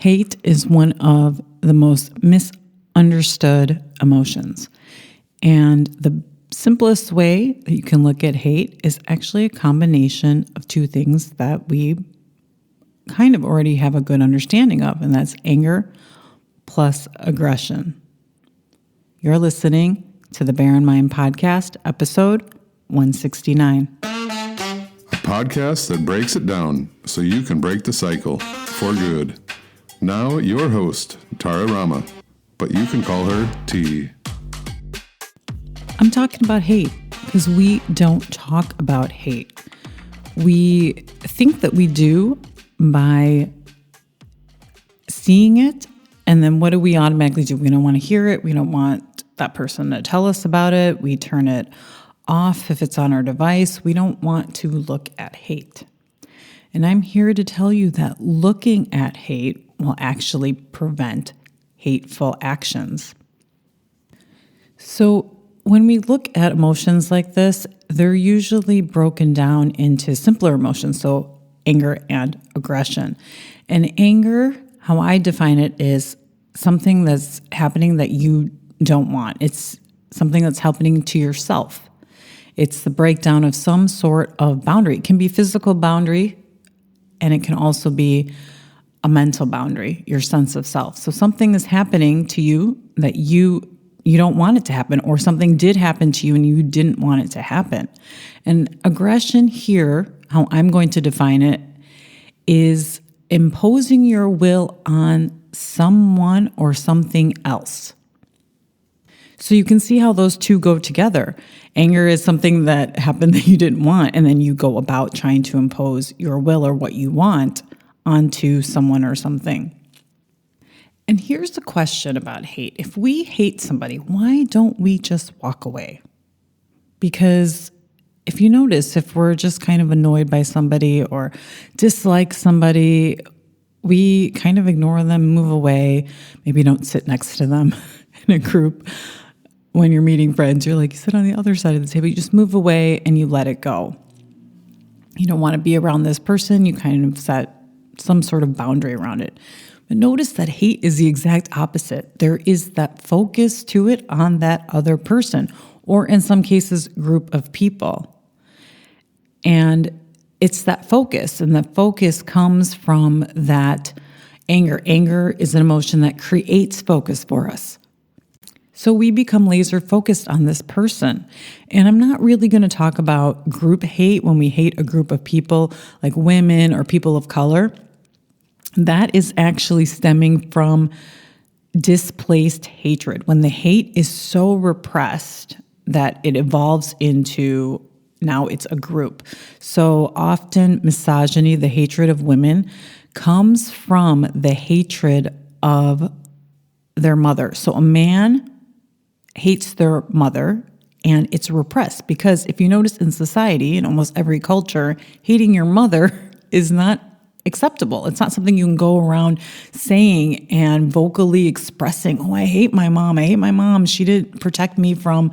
Hate is one of the most misunderstood emotions. And the simplest way that you can look at hate is actually a combination of two things that we kind of already have a good understanding of, and that's anger plus aggression. You're listening to the Barren Mind Podcast, episode 169. A podcast that breaks it down so you can break the cycle for good. Now, your host, Tara Rama, but you can call her T. I'm talking about hate because we don't talk about hate. We think that we do by seeing it, and then what do we automatically do? We don't want to hear it. We don't want that person to tell us about it. We turn it off if it's on our device. We don't want to look at hate. And I'm here to tell you that looking at hate will actually prevent hateful actions. So when we look at emotions like this, they're usually broken down into simpler emotions, so anger and aggression. And anger, how I define it, is something that's happening that you don't want. It's something that's happening to yourself. It's the breakdown of some sort of boundary. It can be physical boundary, and it can also be a mental boundary, your sense of self. So something is happening to you that you don't want it to happen, or something did happen to you and you didn't want it to happen. And aggression here, how I'm going to define it, is imposing your will on someone or something else. So you can see how those two go together. Anger is something that happened that you didn't want, and then you go about trying to impose your will or what you want onto someone or something. And here's the question about hate. If we hate somebody, why don't we just walk away? Because if you notice, if we're just kind of annoyed by somebody or dislike somebody, we kind of ignore them, move away, maybe don't sit next to them in a group. When you're meeting friends, you're like, you sit on the other side of the table, you just move away and you let it go. You don't want to be around this person, you kind of set some sort of boundary around it. But notice that hate is the exact opposite. There is that focus to it on that other person, or in some cases, group of people. And it's that focus, and that focus comes from that anger. Anger is an emotion that creates focus for us. So we become laser focused on this person. And I'm not really going to talk about group hate when we hate a group of people like women or people of color. That is actually stemming from displaced hatred. When the hate is so repressed that it evolves into now it's a group. So often misogyny, the hatred of women, comes from the hatred of their mother. So a man hates their mother, and it's repressed because if you notice in society, in almost every culture, hating your mother is not acceptable. It's not something you can go around saying and vocally expressing, oh, I hate my mom. I hate my mom. She didn't protect me from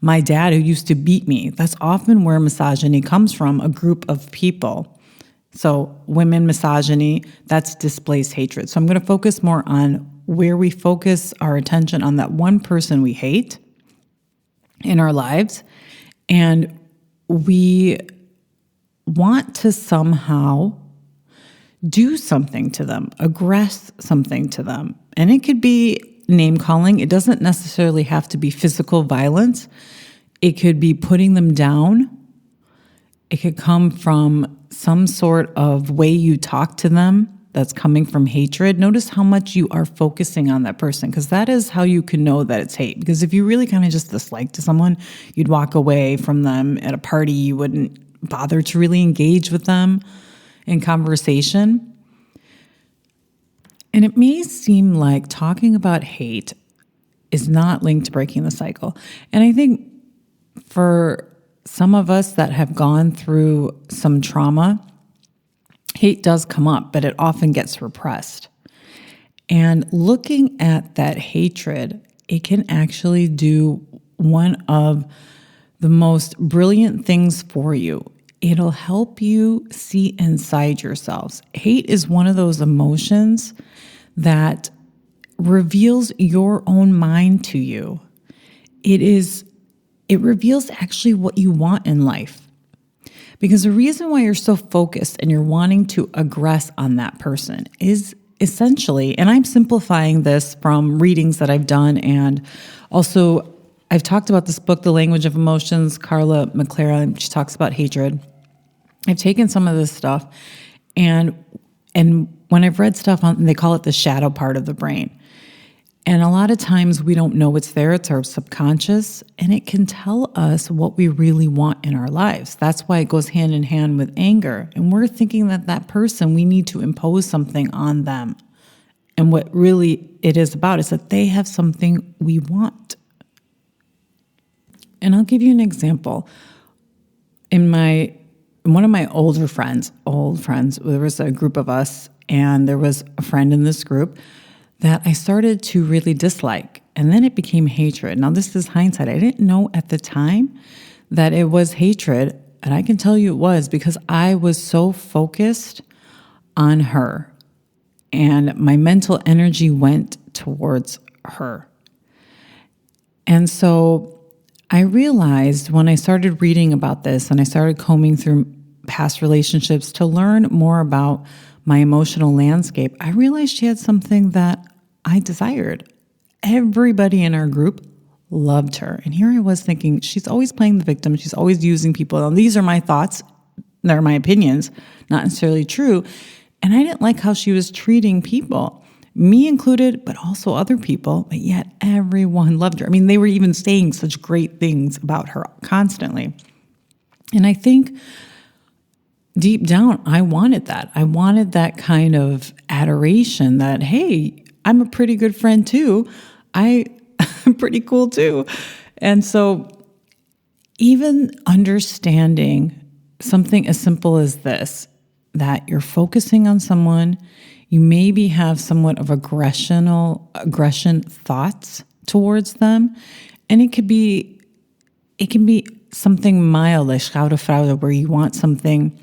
my dad who used to beat me. That's often where misogyny comes from, a group of people. So women misogyny, that's displaced hatred. So I'm going to focus more on where we focus our attention on that one person we hate in our lives, and we want to somehow do something to them, aggress something to them. And it could be name calling. It doesn't necessarily have to be physical violence. It could be putting them down. It could come from some sort of way you talk to them that's coming from hatred. Notice how much you are focusing on that person, because that is how you can know that it's hate. Because if you really kind of just dislike to someone, you'd walk away from them at a party. You wouldn't bother to really engage with them in conversation. And it may seem like talking about hate is not linked to breaking the cycle. And I think for some of us that have gone through some trauma, hate does come up, but it often gets repressed. And looking at that hatred, it can actually do one of the most brilliant things for you. It'll help you see inside yourselves. Hate is one of those emotions that reveals your own mind to you. It reveals actually what you want in life. Because the reason why you're so focused and you're wanting to aggress on that person is essentially, and I'm simplifying this from readings that I've done, and also I've talked about this book, The Language of Emotions, Carla McLaren, she talks about hatred. I've taken some of this stuff, and when I've read stuff on, they call it the shadow part of the brain. And a lot of times we don't know it's there. It's our subconscious, and it can tell us what we really want in our lives. That's why it goes hand in hand with anger. And we're thinking that person, we need to impose something on them. And what really it is about is that they have something we want. And I'll give you an example. In one of my old friends, there was a group of us, and there was a friend in this group that I started to really dislike. And then it became hatred. Now, this is hindsight. I didn't know at the time that it was hatred. And I can tell you it was because I was so focused on her. And my mental energy went towards her. And so I realized when I started reading about this and I started combing through past relationships to learn more about my emotional landscape, I realized she had something that I desired. Everybody in our group loved her. And here I was thinking, she's always playing the victim. She's always using people. Now, these are my thoughts. They're my opinions, not necessarily true. And I didn't like how she was treating people, me included, but also other people. But yet everyone loved her. I mean, they were even saying such great things about her constantly. And I think deep down, I wanted that. I wanted that kind of adoration that, hey, I'm a pretty good friend too. I'm pretty cool too. And so even understanding something as simple as this, that you're focusing on someone, you maybe have somewhat of aggression thoughts towards them, and it can be something mild, like schadenfreude, where you want something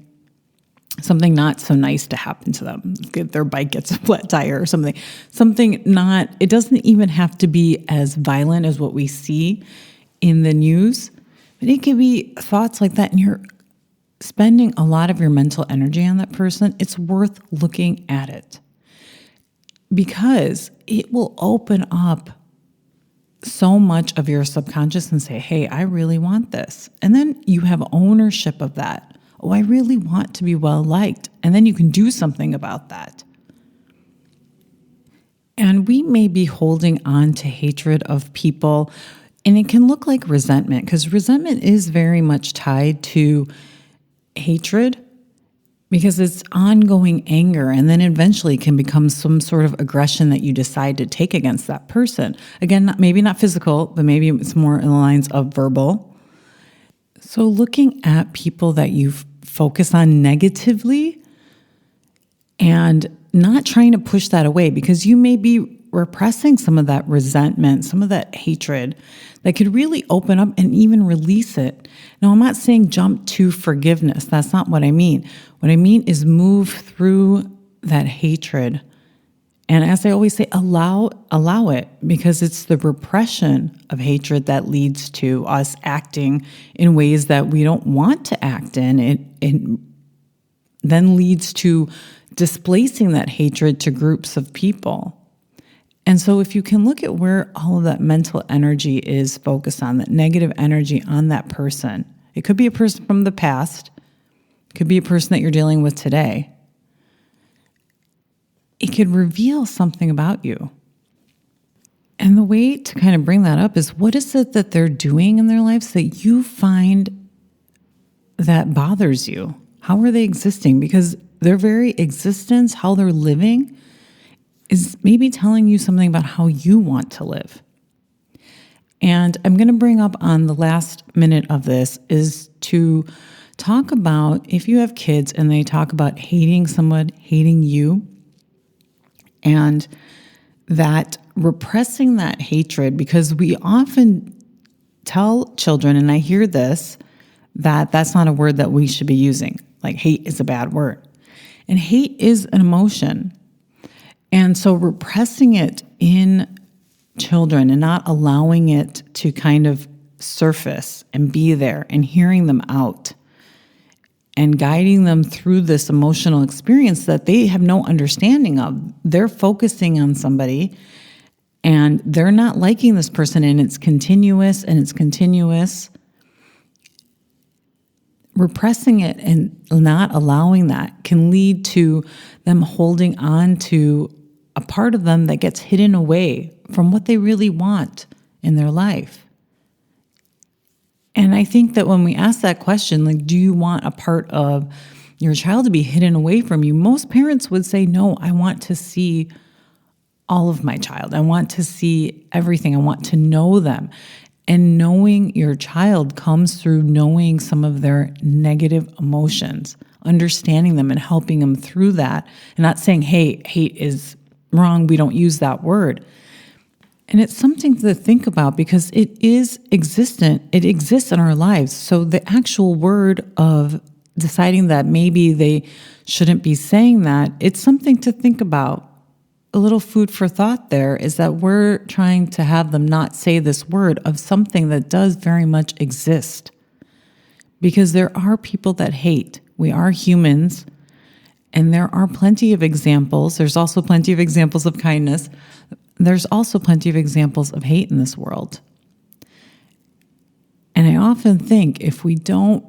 not so nice to happen to them. Their bike gets a flat tire or something. It doesn't even have to be as violent as what we see in the news, but it can be thoughts like that, and you're spending a lot of your mental energy on that person. It's worth looking at it because it will open up so much of your subconscious and say, hey, I really want this. And then you have ownership of that. Oh, I really want to be well liked. And then you can do something about that. And we may be holding on to hatred of people, and it can look like resentment, because resentment is very much tied to hatred because it's ongoing anger, and then eventually can become some sort of aggression that you decide to take against that person. Again, maybe not physical, but maybe it's more in the lines of verbal. So looking at people that you focus on negatively and not trying to push that away, because you may be repressing some of that resentment, some of that hatred that could really open up and even release it. Now, I'm not saying jump to forgiveness. That's not what I mean. What I mean is move through that hatred. And as I always say, allow it, because it's the repression of hatred that leads to us acting in ways that we don't want to act in. It then leads to displacing that hatred to groups of people. And so if you can look at where all of that mental energy is focused on, that negative energy on that person, it could be a person from the past, it could be a person that you're dealing with today. It could reveal something about you. And the way to kind of bring that up is, what is it that they're doing in their lives that you find that bothers you? How are they existing? Because their very existence, how they're living, is maybe telling you something about how you want to live. And I'm going to bring up on the last minute of this is to talk about, if you have kids and they talk about hating someone, hating you, and that repressing that hatred, because we often tell children, and I hear this, that that's not a word that we should be using. Like hate is a bad word. And hate is an emotion. And so repressing it in children and not allowing it to kind of surface and be there and hearing them out and guiding them through this emotional experience that they have no understanding of. They're focusing on somebody and they're not liking this person, and it's continuous and it's continuous. Repressing it and not allowing that can lead to them holding on to a part of them that gets hidden away from what they really want in their life. And I think that when we ask that question, like, do you want a part of your child to be hidden away from you? Most parents would say, no, I want to see all of my child. I want to see everything. I want to know them. And knowing your child comes through knowing some of their negative emotions, understanding them and helping them through that, and not saying, hey, hate is wrong. We don't use that word. And it's something to think about because it is existent. It exists in our lives. So the actual word of deciding that maybe they shouldn't be saying that, it's something to think about. A little food for thought there is that we're trying to have them not say this word of something that does very much exist. Because there are people that hate. We are humans, and there are plenty of examples. There's also plenty of examples of kindness. There's also plenty of examples of hate in this world. And I often think if we don't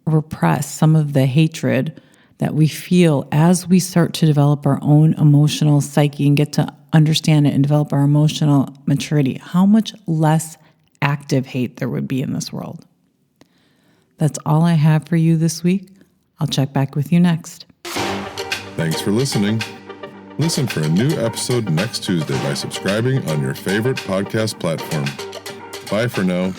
repress some of the hatred that we feel as we start to develop our own emotional psyche and get to understand it and develop our emotional maturity, how much less active hate there would be in this world. That's all I have for you this week. I'll check back with you next. Thanks for listening. Listen for a new episode next Tuesday by subscribing on your favorite podcast platform. Bye for now.